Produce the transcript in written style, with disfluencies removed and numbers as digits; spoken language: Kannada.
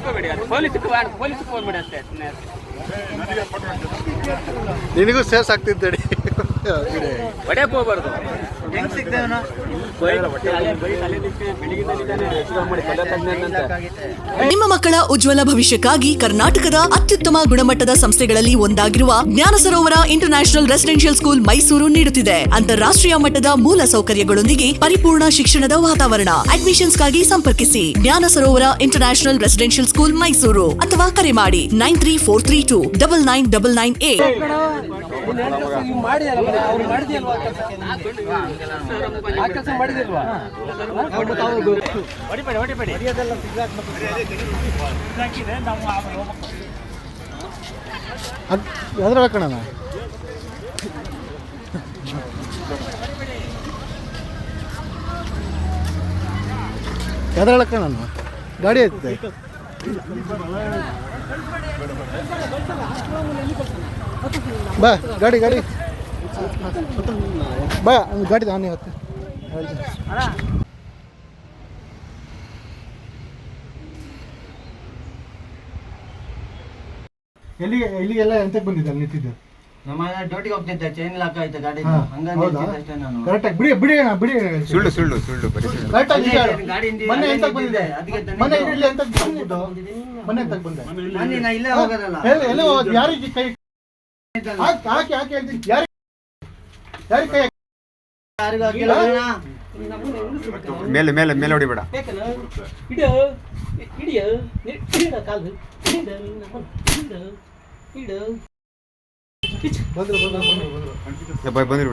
ಹಾಕೋಬೇಡಿ, ಅದು ಪೊಲೀಸ್ ಫೋನ್ ಮಾಡಿ ಅಷ್ಟೇ. ನಿನಗೂ ಸೇರ್ಸ್ ಆಗ್ತಿದ್ದೇಳಿ ಹೊಡೆಯಕ್ಕೆ ಹೋಗ್ಬಾರ್ದು. ನಿಮ್ಮ ಮಕ್ಕಳ ಉಜ್ವಲ ಭವಿಷ್ಯಕ್ಕಾಗಿ ಕರ್ನಾಟಕದ ಅತ್ಯುತ್ತಮ ಗುಣಮಟ್ಟದ ಸಂಸ್ಥೆಗಳಲ್ಲಿ ಒಂದಾಗಿರುವ ಜ್ಞಾನ ಸರೋವರ ಇಂಟರ್ನ್ಯಾಷನಲ್ ರೆಸಿಡೆನ್ಷಿಯಲ್ ಸ್ಕೂಲ್ ಮೈಸೂರು ನೀಡುತ್ತಿದೆ ಅಂತಾರಾಷ್ಟ್ರೀಯ ಮಟ್ಟದ ಮೂಲ ಸೌಕರ್ಯಗಳೊಂದಿಗೆ ಪರಿಪೂರ್ಣ ಶಿಕ್ಷಣದ ವಾತಾವರಣ. ಅಡ್ಮಿಷನ್ಸ್ಗಾಗಿ ಸಂಪರ್ಕಿಸಿ ಜ್ಞಾನ ಸರೋವರ ಇಂಟರ್ನ್ಯಾಷನಲ್ ರೆಸಿಡೆನ್ಷಿಯಲ್ ಸ್ಕೂಲ್ ಮೈಸೂರು ಅಥವಾ ಕರೆ ಮಾಡಿ 9343299998. ಯಾವ್ದ್ರ ಕಣ ಯಾವ್ದ್ರಳ ಕಣ ಗಾಡಿ ಐತೆ ಬಾ ಗಾಡಿ ಬಾ ಗಾಡಿ ನಾನೇ ಹತ್ತು ಎಲ್ಲಿಗೆಲ್ಲ ಎಂತಕ್ಕೆ ಬಂದಿದ್ದೆ ಅಲ್ಲಿ ನಿಂತಿದ್ದೆ? ನಮ್ಮ ಡ್ಯೂಟಿಗೆ ಹೋಗ್ತಿದ್ದೆ, ಚೈನ್ ಲಾಕ್ ಆಯ್ತು ಗಾಡಿ. ಕರೆಕ್ಟಾಗಿ ಬಿಡಿ ಸುಳ್ಳು ಕರೆಕ್ಟಾಗಿ ಮೊನ್ನೆ ಎಂತಕ್ಕೆ ಬಂದಿದ್ದೆ? ಮೊನ್ನೆ ಇಲ್ಲಿ ಎಂತಕ್ಕೆ ಬಂದಿದ್ದು? ಮೊನ್ನೆ ಎಂತಕ್ಕೆ ಬಂದೆ? ನಾ ಇಲ್ಲೇ ಹೋಗೋದಲ್ಲ. ಎಲ್ಲ ಯಾರಿಗೆ ಕೈ ಹಾಕಿ ಹೇಳ್ತೀನಿ, ಯಾರಿಗೆ ಕೈ ಯಾರಿಗೂ ಹಾಕಿಲ್ಲ. ಮೇಲೆ ಹೊಡಿಬೇಡ. ಬಂದ್ರು